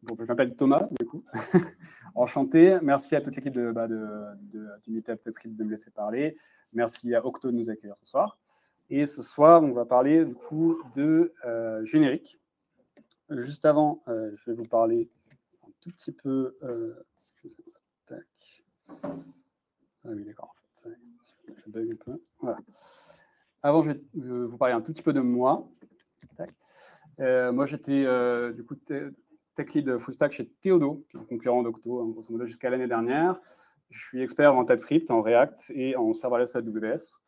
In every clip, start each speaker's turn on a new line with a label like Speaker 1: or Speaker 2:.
Speaker 1: Bon, je m'appelle Thomas, du coup. Enchanté. Merci à toute l'équipe du Meetup TestScript de me laisser parler. Merci à Octo de nous accueillir ce soir. Et ce soir, on va parler du coup de générique. Juste avant, je vais vous parler un tout petit peu. Excusez-moi. Tac. Ah oui, d'accord. En fait, je bug un peu. Voilà. Avant, je vais vous parler un tout petit peu de moi. Tac. Moi, j'étais du coup tech lead full stack chez Theodo, qui est un concurrent d'Octo, hein, grosso modo, jusqu'à l'année dernière. Je suis expert en TypeScript, en React et en serverless AWS.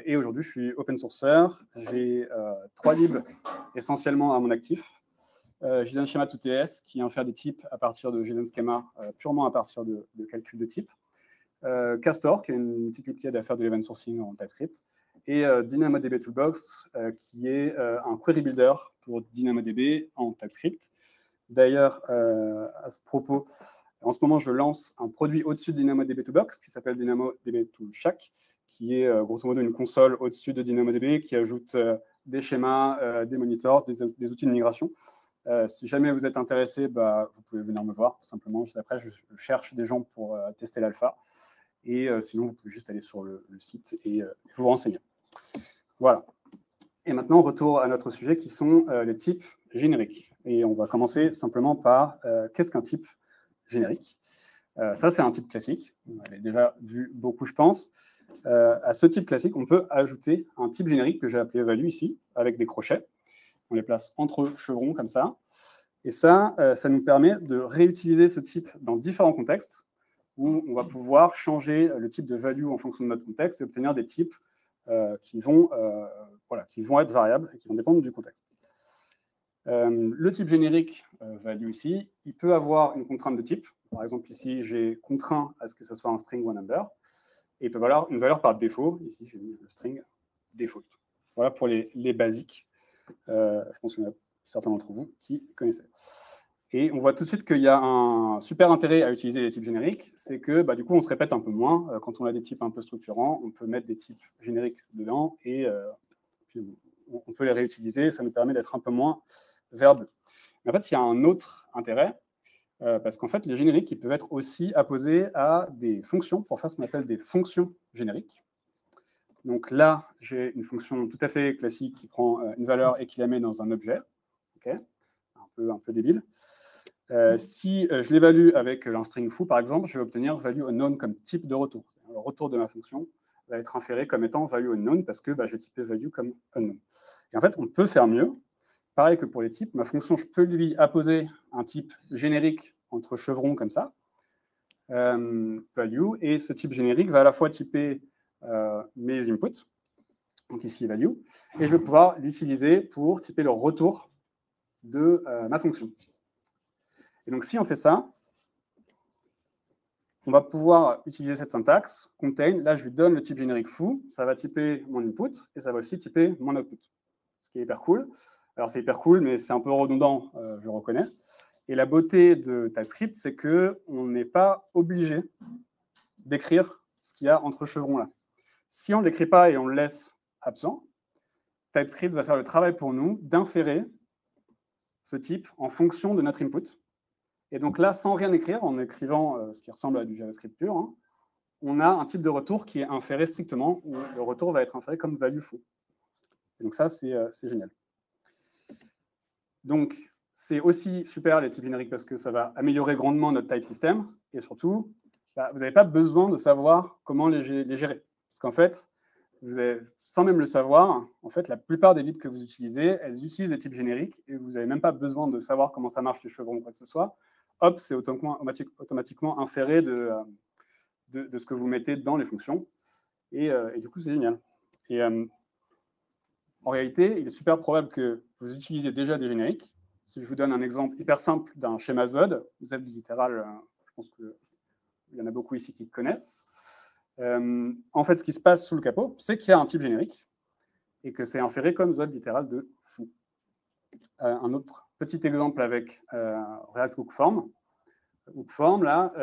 Speaker 1: Et aujourd'hui, je suis open sourceur. J'ai 3 libs essentiellement à mon actif. JSON Schema 2TS, qui vient faire des types à partir de JSON Schema, purement à partir de calcul de types. Castor, qui est une petite lib qui aide à faire de l'event sourcing en TypeScript. Et DynamoDB Toolbox, qui est un query builder pour DynamoDB en TypeScript. D'ailleurs, à ce propos, en ce moment, je lance un produit au-dessus de DynamoDB Toolbox qui s'appelle DynamoDB Toolshack, qui est grosso modo une console au-dessus de DynamoDB qui ajoute des schémas, des monitors, des outils de migration. Si jamais vous êtes intéressé, vous pouvez venir me voir. Simplement, juste après, je cherche des gens pour tester l'alpha. Et sinon, vous pouvez juste aller sur le site et vous renseigner. Voilà. Et maintenant, retour à notre sujet qui sont les types génériques. Et on va commencer simplement par qu'est-ce qu'un type générique. Ça, c'est un type classique. Vous l'avez déjà vu beaucoup, je pense. À ce type classique, on peut ajouter un type générique que j'ai appelé value ici, avec des crochets. On les place entre chevrons, comme ça. Et ça, ça nous permet de réutiliser ce type dans différents contextes, où on va pouvoir changer le type de value en fonction de notre contexte et obtenir des types qui vont être variables et qui vont dépendre du contexte. Le type générique value ici, il peut avoir une contrainte de type. Par exemple, ici, j'ai contraint à ce que ce soit un string ou un number. Et il peut avoir une valeur par défaut. Ici, j'ai mis le string default. Voilà pour les basiques. Je pense qu'il y en a certains d'entre vous qui connaissaient. Et on voit tout de suite qu'il y a un super intérêt à utiliser les types génériques, c'est que du coup, on se répète un peu moins. Quand on a des types un peu structurants, on peut mettre des types génériques dedans et puis on peut les réutiliser. Ça nous permet d'être un peu moins verbeux. Mais en fait, il y a un autre intérêt, parce qu'en fait, les génériques ils peuvent être aussi apposés à des fonctions pour faire ce qu'on appelle des fonctions génériques. Donc là, j'ai une fonction tout à fait classique qui prend une valeur et qui la met dans un objet. Okay, un peu débile. Si je l'évalue avec un string foo, par exemple, je vais obtenir value unknown comme type de retour. Le retour de ma fonction va être inféré comme étant value unknown parce que j'ai typé value comme unknown. Et en fait, on peut faire mieux. Pareil que pour les types, ma fonction, je peux lui apposer un type générique entre chevrons comme ça, value, et ce type générique va à la fois typer mes inputs, donc ici value, et je vais pouvoir l'utiliser pour typer le retour de ma fonction. Et donc, si on fait ça, on va pouvoir utiliser cette syntaxe, contain, là, je lui donne le type générique foo, ça va typer mon input, et ça va aussi typer mon output, ce qui est hyper cool. Alors, c'est hyper cool, mais c'est un peu redondant, je reconnais. Et la beauté de TypeScript, c'est qu'on n'est pas obligé d'écrire ce qu'il y a entre chevrons là. Si on ne l'écrit pas et on le laisse absent, TypeScript va faire le travail pour nous d'inférer ce type en fonction de notre input. Et donc là, sans rien écrire, en écrivant ce qui ressemble à du JavaScript pur, hein, on a un type de retour qui est inféré strictement, où le retour va être inféré comme value foo. Et donc ça, c'est génial. Donc, c'est aussi super les types génériques parce que ça va améliorer grandement notre type system. Et surtout, vous n'avez pas besoin de savoir comment les gérer. Parce qu'en fait, sans même le savoir, en fait, la plupart des libs que vous utilisez, elles utilisent des types génériques et vous n'avez même pas besoin de savoir comment ça marche les chevrons ou quoi que ce soit. Hop, c'est automatiquement inféré de ce que vous mettez dans les fonctions. Et du coup, c'est génial. Et en réalité, il est super probable que vous utilisiez déjà des génériques. Si je vous donne un exemple hyper simple d'un schéma Z littéral, je pense qu'il y en a beaucoup ici qui le connaissent. En fait, ce qui se passe sous le capot, c'est qu'il y a un type générique et que c'est inféré comme Z littéral de foo. Un autre petit exemple avec React Hookform. Hookform, là,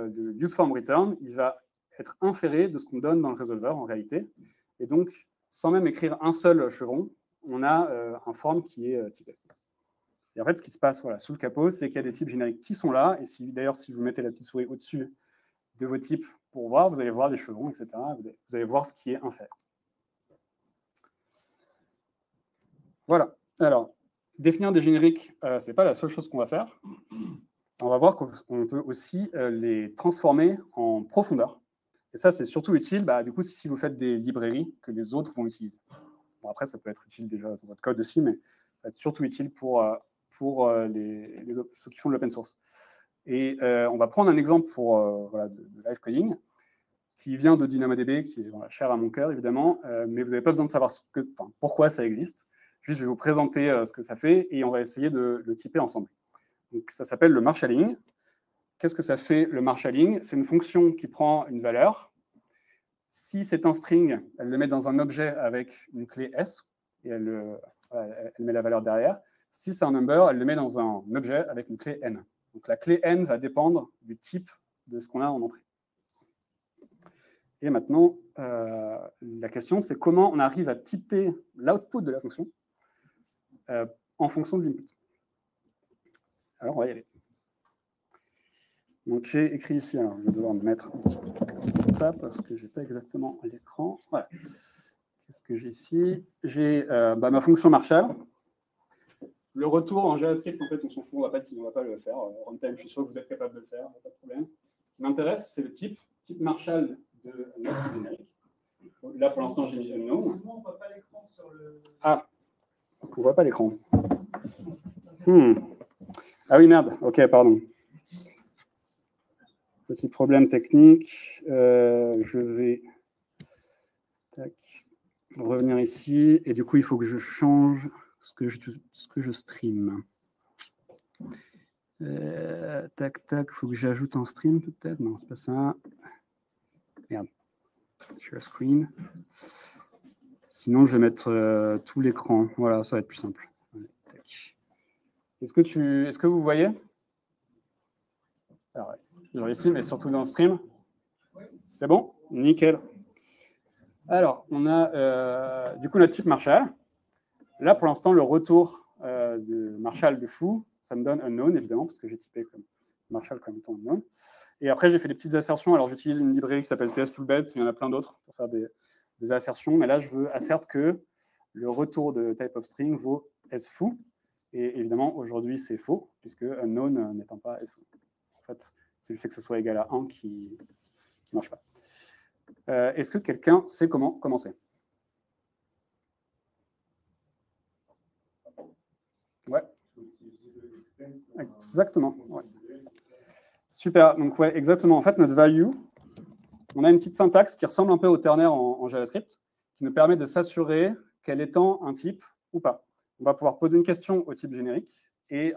Speaker 1: de useFormReturn, il va être inféré de ce qu'on donne dans le résolveur en réalité. Et donc, sans même écrire un seul chevron, on a un form qui est typé. Et en fait, ce qui se passe voilà, sous le capot, c'est qu'il y a des types génériques qui sont là. Et d'ailleurs, si vous mettez la petite souris au-dessus de vos types pour voir, vous allez voir des chevrons, etc. Vous allez voir ce qui est un fait. Voilà. Alors, définir des génériques, ce n'est pas la seule chose qu'on va faire. On va voir qu'on peut aussi les transformer en profondeur. Et ça, c'est surtout utile, du coup, si vous faites des librairies que les autres vont utiliser. Bon, après, ça peut être utile déjà dans votre code aussi, mais ça va être surtout utile pour ceux qui font de l'open source. Et on va prendre un exemple de live coding qui vient de DynamoDB, qui est cher à mon cœur, évidemment, mais vous n'avez pas besoin de savoir pourquoi ça existe. Juste, je vais vous présenter ce que ça fait et on va essayer de le typer ensemble. Donc, ça s'appelle le marshalling. Qu'est-ce que ça fait, le marshalling? C'est une fonction qui prend une valeur. Si c'est un string, elle le met dans un objet avec une clé S, et elle met la valeur derrière. Si c'est un number, elle le met dans un objet avec une clé N. Donc la clé N va dépendre du type de ce qu'on a en entrée. Et maintenant, la question, c'est comment on arrive à typer l'output de la fonction en fonction de l'input. Alors, on va y aller. Donc, j'ai écrit ici, alors je vais devoir me mettre un petit peu comme ça parce que je n'ai pas exactement l'écran. Voilà. Qu'est-ce que j'ai ici? J'ai ma fonction Marshall. Le retour en JavaScript, en fait, on s'en fout, on ne va pas le faire. Runtime, je suis sûr que vous êtes capable de le faire, pas de problème. Ce qui m'intéresse, c'est le type Marshall de notre générique. Là, pour l'instant, j'ai mis unknown. On ne voit pas l'écran sur le... Ah, on ne voit pas l'écran. Ah oui, merde. Ok, pardon. Petit problème technique. Je vais revenir ici. Et du coup, il faut que je change ce que je stream. Tac, il faut que j'ajoute un stream peut-être. Non, c'est pas ça. Merde. Share screen. Sinon, je vais mettre tout l'écran. Voilà, ça va être plus simple. Est-ce que vous voyez? Alors, genre ici, mais surtout dans le stream. C'est bon? Nickel. Alors, on a du coup notre type Marshall. Là, pour l'instant, le retour de Marshall de foo, ça me donne unknown, évidemment, parce que j'ai typé comme Marshall comme étant unknown. Et après, j'ai fait des petites assertions. Alors, j'utilise une librairie qui s'appelle TS-Toolbelt. Il y en a plein d'autres pour faire des assertions. Mais là, je veux assert que le retour de type of string vaut sfoo. Et évidemment, aujourd'hui, c'est faux, puisque unknown n'étant pas sfoo. En fait, c'est le fait que ce soit égal à 1 qui ne marche pas. Est-ce que quelqu'un sait comment commencer? Ouais. Exactement. Ouais. Super. Donc, ouais, exactement. En fait, notre value, on a une petite syntaxe qui ressemble un peu au ternaire en JavaScript, qui nous permet de s'assurer qu'elle étend un type ou pas. On va pouvoir poser une question au type générique et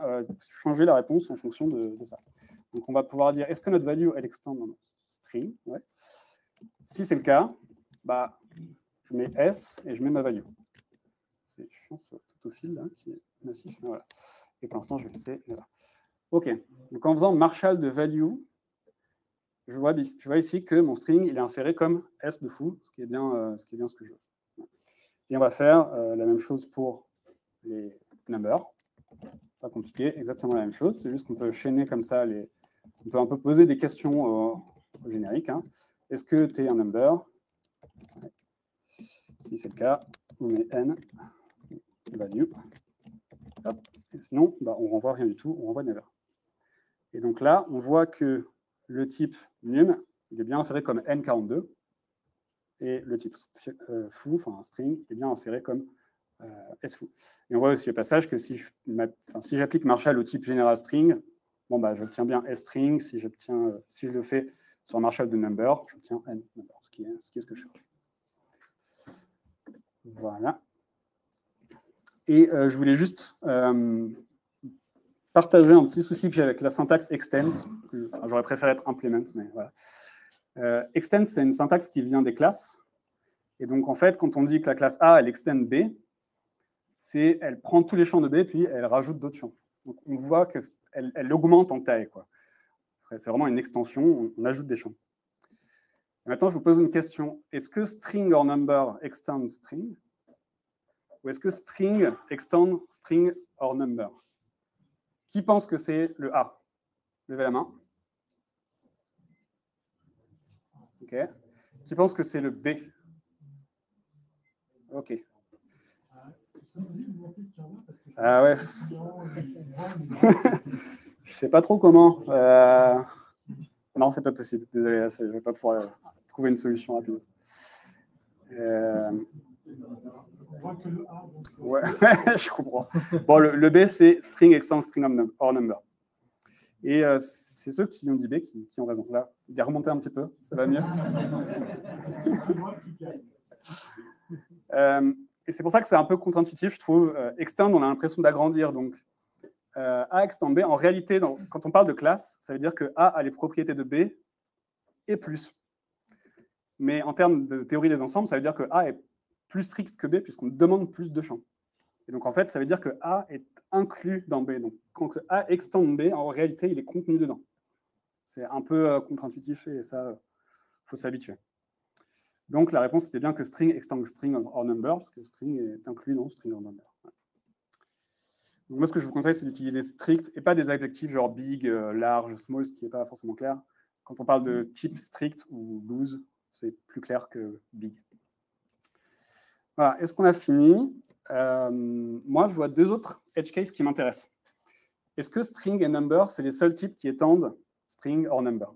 Speaker 1: changer la réponse en fonction de ça. Donc, on va pouvoir dire, est-ce que notre value, elle extend dans notre string? Ouais. Si c'est le cas, je mets S et je mets ma value. C'est chiant ce autofill là, qui est massif. Voilà. Et pour l'instant, je vais laisser là. OK. Donc, en faisant Marshall de value, je vois ici que mon string il est inféré comme S de foo, ce qui est bien ce que je veux. Et on va faire la même chose pour les numbers. Pas compliqué, exactement la même chose. C'est juste qu'on peut chaîner comme ça. On peut un peu poser des questions au générique. Hein. Est-ce que tu es un number? Si c'est le cas, on met n value. Hop. Et sinon, on renvoie rien du tout, on renvoie never. Et donc là, on voit que le type num, il est bien inféré comme n42. Et le type foo, enfin un string, est bien inféré comme sfoo. Et on voit aussi au passage que si j'applique Marshall au type general string, j'obtiens bien string. Si je le fais sur un Marshall de number, j'obtiens n number, ce qui est ce que je cherche. Voilà. Et je voulais juste partager un petit souci que j'ai avec la syntaxe extends. J'aurais préféré être implement, mais voilà. Extends, c'est une syntaxe qui vient des classes. Et donc, en fait, quand on dit que la classe A, elle extend B, elle prend tous les champs de B, puis elle rajoute d'autres champs. Donc, on voit qu'elle augmente en taille, quoi. C'est vraiment une extension, on ajoute des champs. Et maintenant, je vous pose une question. Est-ce que string or number extend string? Ou est-ce que string extend string or number? Qui pense que c'est le A? Levez la main. OK. Qui pense que c'est le B? OK. Ah ouais. Je sais pas trop comment. Non, c'est pas possible. Désolé, je vais pas pouvoir trouver une solution rapide. Ouais, je comprends. Bon, le B, c'est string extend string or number. Et c'est ceux qui ont dit B qui ont raison. Là, il est remonté un petit peu. Ça va mieux. Et c'est pour ça que c'est un peu contre-intuitif, je trouve. Extend, on a l'impression d'agrandir. Donc, A extend B, en réalité, quand on parle de classe, ça veut dire que A a les propriétés de B et plus. Mais en termes de théorie des ensembles, ça veut dire que A est plus strict que B puisqu'on demande plus de champs. Et donc, en fait, ça veut dire que A est inclus dans B. Donc, quand A extend B, en réalité, il est contenu dedans. C'est un peu contre-intuitif et ça, il faut s'habituer. Donc, la réponse était bien que string extend string or number, parce que string est inclus dans string or number. Donc, moi, ce que je vous conseille, c'est d'utiliser strict et pas des adjectifs genre big, large, small, ce qui n'est pas forcément clair. Quand on parle de type strict ou loose, c'est plus clair que big. Voilà, est-ce qu'on a fini? Moi, je vois deux autres edge cases qui m'intéressent. Est-ce que string et number, c'est les seuls types qui étendent string or number?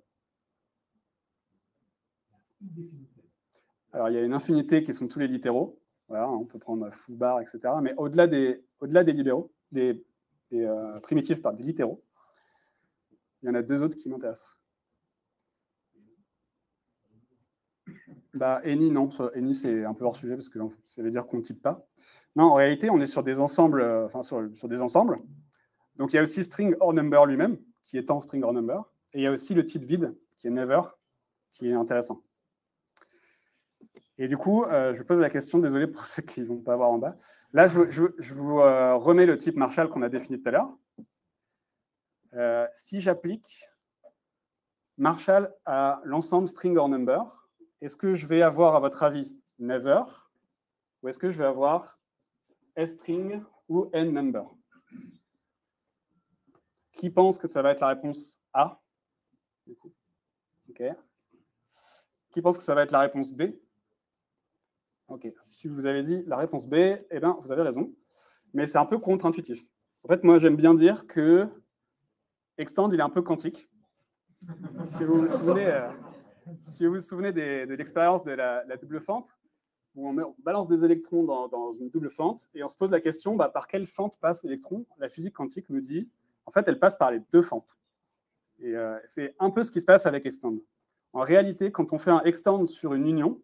Speaker 1: Alors, il y a une infinité qui sont tous les littéraux. Voilà, on peut prendre foo, bar, etc. Mais au-delà des libéraux, des primitifs, des littéraux, il y en a deux autres qui m'intéressent. Any, non. Any, c'est un peu hors sujet parce que ça veut dire qu'on ne type pas. Non, en réalité, on est sur des ensembles, sur des ensembles. Donc, il y a aussi string or number lui-même, qui étend string or number. Et il y a aussi le type vide, qui est never, qui est intéressant. Et du coup, je pose la question, désolé pour ceux qui ne vont pas voir en bas. Là, je vous remets le type Marshall qu'on a défini tout à l'heure. Si j'applique Marshall à l'ensemble string or number, est-ce que je vais avoir, à votre avis, never, ou est-ce que je vais avoir string ou n-number? Qui pense que ça va être la réponse A? OK. Qui pense que ça va être la réponse B? OK. Si vous avez dit la réponse B, eh bien, vous avez raison. Mais c'est un peu contre-intuitif. En fait, moi, j'aime bien dire que extend, il est un peu quantique. Si vous vous souvenez de l'expérience de la double fente, où on balance des électrons dans une double fente, et on se pose la question, par quelle fente passe l'électron? La physique quantique nous dit, en fait, elle passe par les deux fentes. Et c'est un peu ce qui se passe avec extend. En réalité, quand on fait un extend sur une union,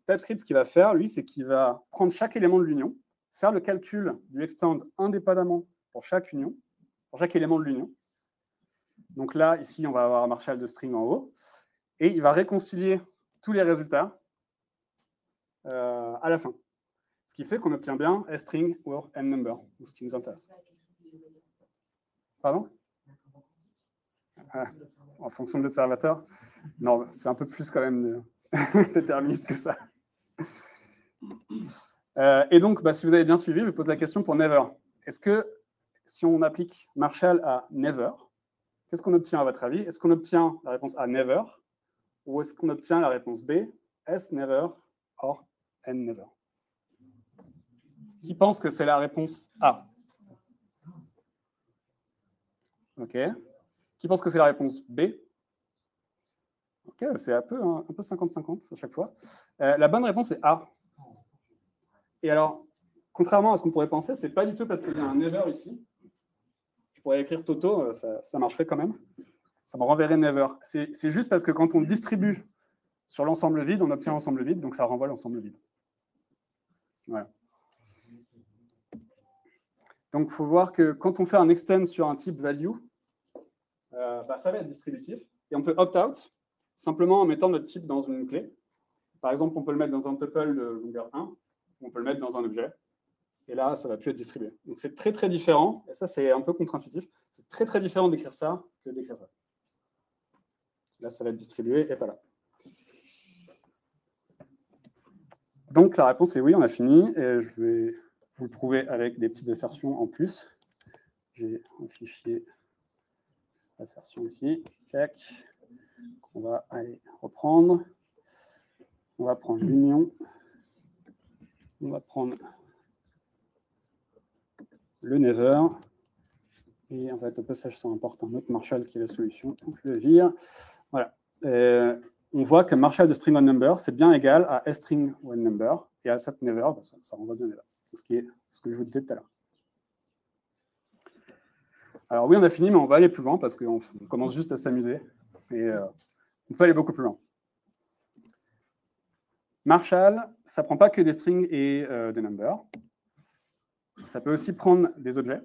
Speaker 1: TypeScript, ce qu'il va faire, lui, c'est qu'il va prendre chaque élément de l'union, faire le calcul du extend indépendamment pour chaque union, pour chaque élément de l'union. Donc là, ici, on va avoir un Marshall de string en haut, et il va réconcilier tous les résultats à la fin. Ce qui fait qu'on obtient bien string or n-number, ce qui nous intéresse. Pardon? En fonction de l'observateur? Non, c'est un peu plus quand même déterministe que ça. Et donc, si vous avez bien suivi, je pose la question pour never. Est-ce que si on applique Marshall à never, qu'est-ce qu'on obtient à votre avis? Est-ce qu'on obtient la réponse A, never, ou est-ce qu'on obtient la réponse B, S, never, or N, never? Qui pense que c'est la réponse A? OK. Qui pense que c'est la réponse B? OK, c'est un peu 50-50 à chaque fois. La bonne réponse est A. Et alors, contrairement à ce qu'on pourrait penser, c'est pas du tout parce qu'il y a un never ici. Je pourrais écrire Toto, ça marcherait quand même. Ça me renverrait never. C'est juste parce que quand on distribue sur l'ensemble vide, on obtient l'ensemble vide, donc ça renvoie l'ensemble vide. Voilà. Donc, il faut voir que quand on fait un extend sur un type value, ça va être distributif. Et on peut opt-out simplement en mettant notre type dans une clé. Par exemple, on peut le mettre dans un tuple de longueur 1, ou on peut le mettre dans un objet. Et là, ça ne va plus être distribué. Donc, c'est très, très différent. Et ça, c'est un peu contre-intuitif. C'est très, très différent d'écrire ça que d'écrire ça. Là, ça va être distribué et pas là. Donc, la réponse est oui, on a fini. Et je vais vous le prouver avec des petites assertions en plus. j'ai un fichier assertion ici. Tac. On va aller reprendre. On va prendre l'union. On va prendre le never. Et en fait, au passage, ça importe un autre Marshall qui est la solution. Donc, je le vire. Voilà. On voit que Marshall de string onNumber, c'est bien égal à string onNumber. Et à set never, bah, ça renvoie bien never. C'est ce que je vous disais tout à l'heure. Alors oui, on a fini, mais on va aller plus loin parce qu'on commence juste à s'amuser. Et on peut aller beaucoup plus loin. Marshall, ça ne prend pas que des strings et des numbers. Ça peut aussi prendre des objets.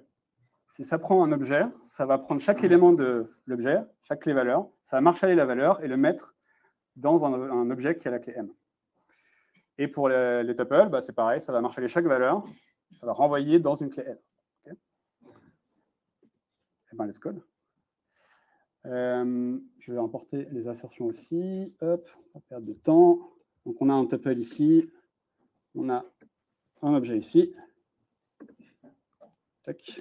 Speaker 1: Si ça prend un objet, ça va prendre chaque élément de l'objet, chaque clé valeur, ça va marshaller la valeur et le mettre dans un objet qui a la clé M. Et pour les tuples, bah, c'est pareil, ça va marshaller chaque valeur, ça va renvoyer dans une clé L. Okay. Et ben, let's code. Je vais importer les assertions aussi. Hop, on va perdre de temps. Donc on a un tuple ici, on a un objet ici. Tac.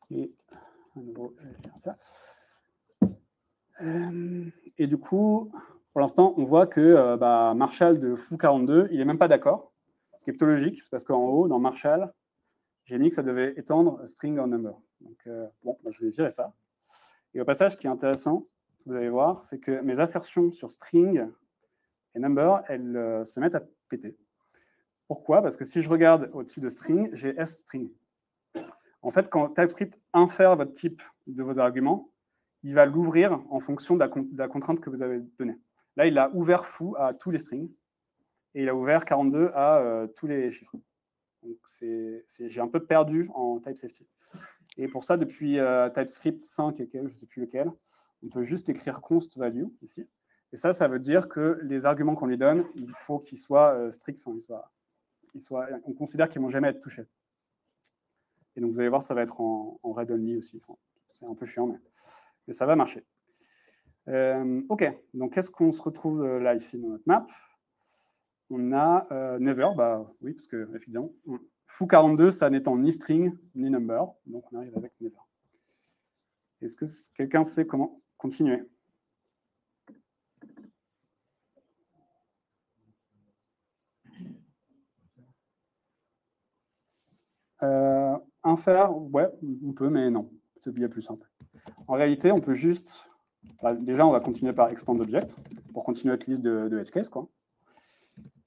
Speaker 1: Et à nouveau, je vais faire ça. Et du coup, pour l'instant, on voit que Marshall de foo42, il n'est même pas d'accord. Ce qui est plutôt logique, parce qu'en haut, dans Marshall, j'ai mis que ça devait étendre string en number. Donc, bon, je vais virer ça. Et au passage, ce qui est intéressant, vous allez voir, c'est que mes assertions sur string et number, elles se mettent à péter. Pourquoi? Parce que si je regarde au-dessus de string, j'ai string. En fait, quand TypeScript infère votre type de vos arguments, il va l'ouvrir en fonction de la contrainte que vous avez donnée. Là, il a ouvert foo à tous les strings et il a ouvert 42 à tous les chiffres. Donc, j'ai un peu perdu en type safety. Et pour ça, depuis TypeScript 5 et je ne sais plus lequel, on peut juste écrire const value ici. Et ça veut dire que les arguments qu'on lui donne, il faut qu'ils soient stricts, on considère qu'ils ne vont jamais être touchés. Et donc, vous allez voir, ça va être en read-only aussi. Enfin, c'est un peu chiant, mais ça va marcher. OK, donc qu'est-ce qu'on se retrouve là, ici, dans notre map? On a never, bah oui, parce que, évidemment, foo42, ça n'étant ni string, ni number, donc on arrive avec never. Est-ce que quelqu'un sait comment continuer? Infer, ouais, on peut, mais non, c'est bien plus simple. En réalité, on peut juste... déjà, on va continuer par expand object, pour continuer notre liste de edge case, quoi.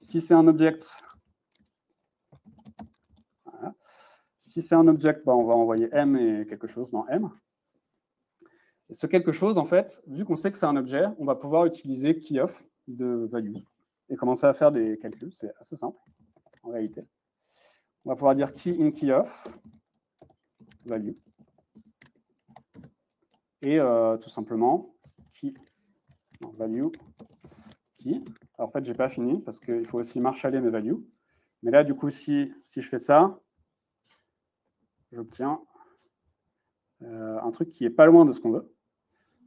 Speaker 1: Si c'est un object... Voilà. Si c'est un object, bah, on va envoyer M et quelque chose dans M. Et ce quelque chose, en fait, vu qu'on sait que c'est un objet, on va pouvoir utiliser keyOff de value et commencer à faire des calculs. C'est assez simple, en réalité. On va pouvoir dire key in keyOff value. Et tout simplement, key value key. Alors, en fait, je n'ai pas fini parce qu'il faut aussi marshaller mes values. Mais là, du coup, si je fais ça, j'obtiens un truc qui n'est pas loin de ce qu'on veut.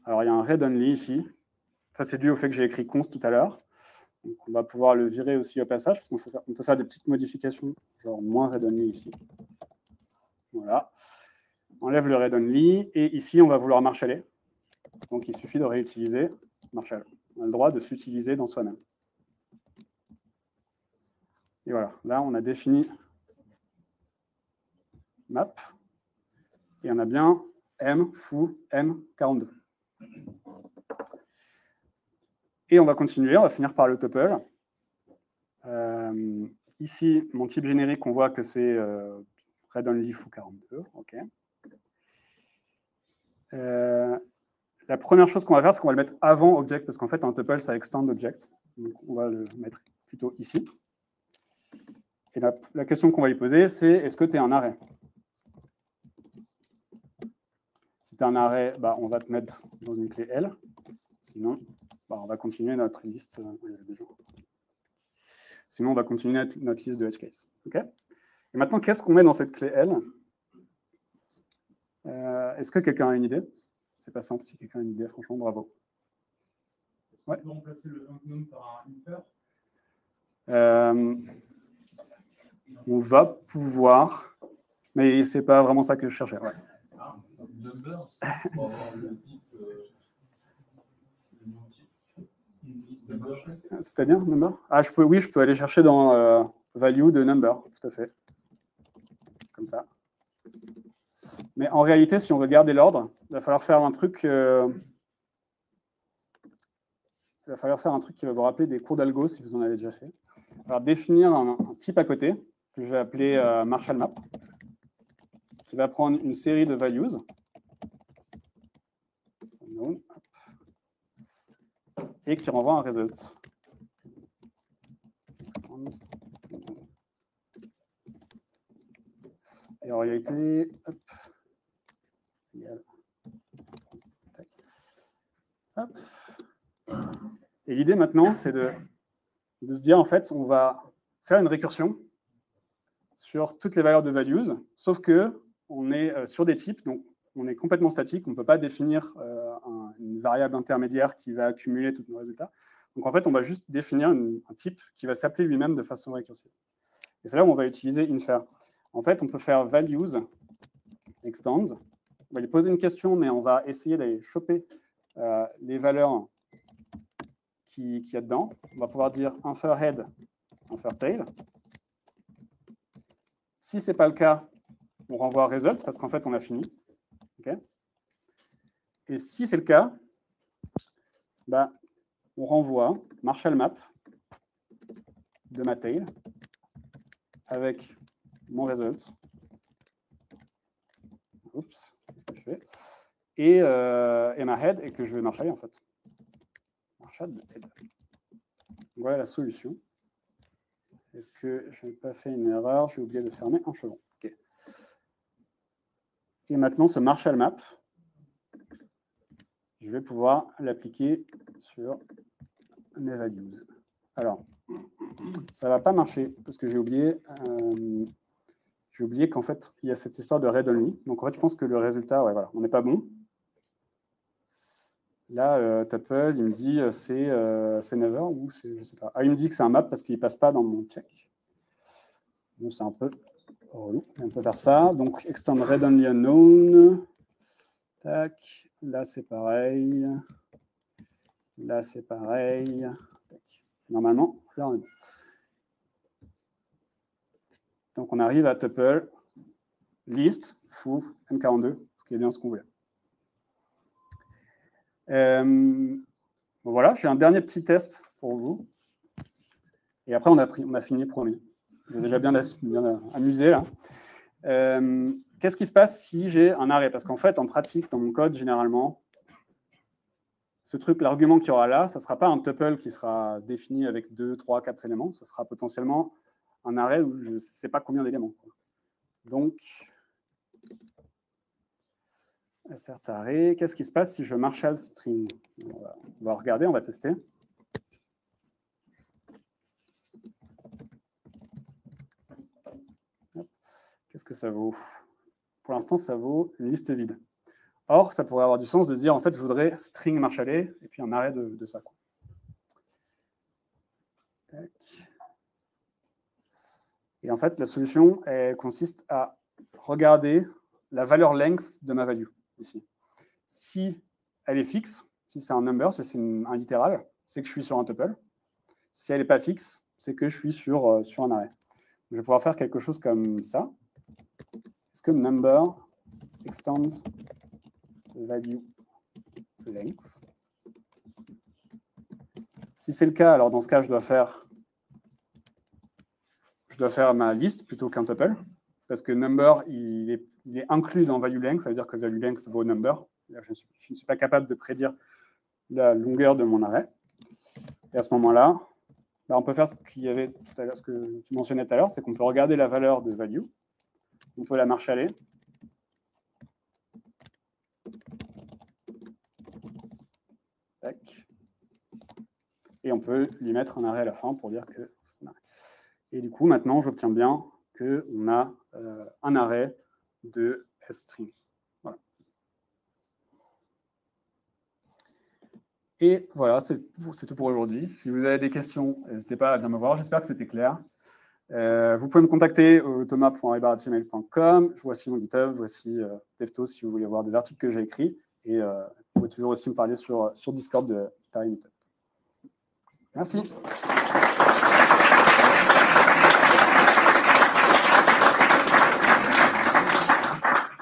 Speaker 1: Alors, il y a un read-only ici. Ça, c'est dû au fait que j'ai écrit const tout à l'heure. Donc, on va pouvoir le virer aussi au passage, parce qu'on peut faire des petites modifications, genre moins read-only ici. Voilà. On enlève le read-only, et ici, on va vouloir marshaller. Donc, il suffit de réutiliser Marshall. On a le droit de s'utiliser dans soi-même. Et voilà, là, on a défini map, et on a bien M, foo, M42. Et on va continuer, on va finir par le tuple. Ici, mon type générique, on voit que c'est read-only foo42. OK. La première chose qu'on va faire, c'est qu'on va le mettre avant object, parce qu'en fait, un tuple, ça extend object. Donc, on va le mettre plutôt ici. Et la question qu'on va lui poser, c'est est-ce que tu es un array? Si tu es un array, bah, on va te mettre dans une clé L. Sinon, bah, on va continuer notre liste. Sinon, on va continuer notre liste de edge case. Okay, et maintenant, qu'est-ce qu'on met dans cette clé L? Est-ce que quelqu'un a une idée? C'est pas simple. Si quelqu'un a une idée, franchement, bravo. Ouais.
Speaker 2: On peut remplacer le unknown par un infer.
Speaker 1: On va pouvoir, Mais c'est pas vraiment ça que je cherchais. Ouais.
Speaker 2: Ah, number, pour avoir le type, le nom type.
Speaker 1: C'est-à-dire number? Ah, oui, je peux aller chercher dans value de number, tout à fait. Comme ça. Mais en réalité, si on veut garder l'ordre, il va falloir faire un truc. Il va falloir faire un truc qui va vous rappeler des cours d'algo si vous en avez déjà fait. Alors définir un type à côté que je vais appeler Marshall Map, qui va prendre une série de values et qui renvoie un result. Et en réalité, hop, hop. Et l'idée maintenant, c'est de se dire, en fait, on va faire une récursion sur toutes les valeurs de values, sauf que on est sur des types, donc on est complètement statique, on ne peut pas définir une variable intermédiaire qui va accumuler tous nos résultats. Donc en fait, on va juste définir un type qui va s'appeler lui-même de façon récursive. Et c'est là où on va utiliser infer. En fait, on peut faire values extend. On va lui poser une question, mais on va essayer d'aller choper les valeurs qu'il y a dedans. On va pouvoir dire infer head, infer tail. Si ce n'est pas le cas, on renvoie result parce qu'en fait, on a fini. Okay. Et si c'est le cas, bah, on renvoie Marshall Map de ma tail avec mon result. Oups, qu'est-ce que je fais? Et ma head, et que je vais marshaller en fait. Marshall head. Voilà la solution. Est-ce que je n'ai pas fait une erreur? J'ai oublié de fermer un cheval. Okay. Et maintenant, ce Marshall Map, je vais pouvoir l'appliquer sur mes values. Alors, ça ne va pas marcher parce que j'ai oublié qu'en fait, il y a cette histoire de read only. Donc, en fait, je pense que le résultat, ouais, voilà, on n'est pas bon. Là, tuple, il me dit c'est never ou c'est, je sais pas. Ah, il me dit que c'est un map parce qu'il ne passe pas dans mon check. Donc, c'est un peu relou. On peut faire ça. Donc, extend read only unknown. Tac. Là, c'est pareil. Là, c'est pareil. Tac. Normalement, là, on est bon. Donc, on arrive à tuple, list, foo, M42, ce qui est bien ce qu'on voulait. Bon, voilà, j'ai un dernier petit test pour vous. Et après, on a fini, promis. J'ai déjà bien amusé, là. Qu'est-ce qui se passe si j'ai un arrêt? Parce qu'en fait, en pratique, dans mon code, généralement, ce truc, l'argument qu'il y aura là, ça ne sera pas un tuple qui sera défini avec 2, 3, 4 éléments. Ça sera potentiellement un arrêt où je ne sais pas combien d'éléments. Donc, assert arrêt, qu'est-ce qui se passe si je Marshall string? On va regarder, on va tester. Qu'est-ce que ça vaut? Pour l'instant, ça vaut une liste vide. Or, ça pourrait avoir du sens de dire, en fait, je voudrais string marshaller et puis un arrêt de ça. Quoi. Tac. Et en fait, la solution elle consiste à regarder la valeur length de ma value, ici. Si elle est fixe, si c'est un number, si c'est un littéral, c'est que je suis sur un tuple. Si elle n'est pas fixe, c'est que je suis sur un arrêt. Je vais pouvoir faire quelque chose comme ça. Est-ce que number extends value length? Si c'est le cas, alors dans ce cas, je dois faire ma liste plutôt qu'un tuple, parce que number, il est inclus dans value length, ça veut dire que value length vaut number. Je ne suis pas capable de prédire la longueur de mon arrêt. Et à ce moment-là, on peut faire ce que tu mentionnais tout à l'heure, c'est qu'on peut regarder la valeur de value, on peut la marshaller. Tac. Et on peut lui mettre un arrêt à la fin pour dire que c'est un arrêt. Et du coup, maintenant, j'obtiens bien qu'on a un arrêt de string. Voilà. Et voilà, c'est tout pour aujourd'hui. Si vous avez des questions, n'hésitez pas à venir me voir. J'espère que c'était clair. Vous pouvez me contacter au thomas.rebar@gmail.com. Je vois aussi mon GitHub, voici Devto si vous voulez voir des articles que j'ai écrits. Et vous pouvez toujours aussi me parler sur Discord de Paris Meetup. Merci.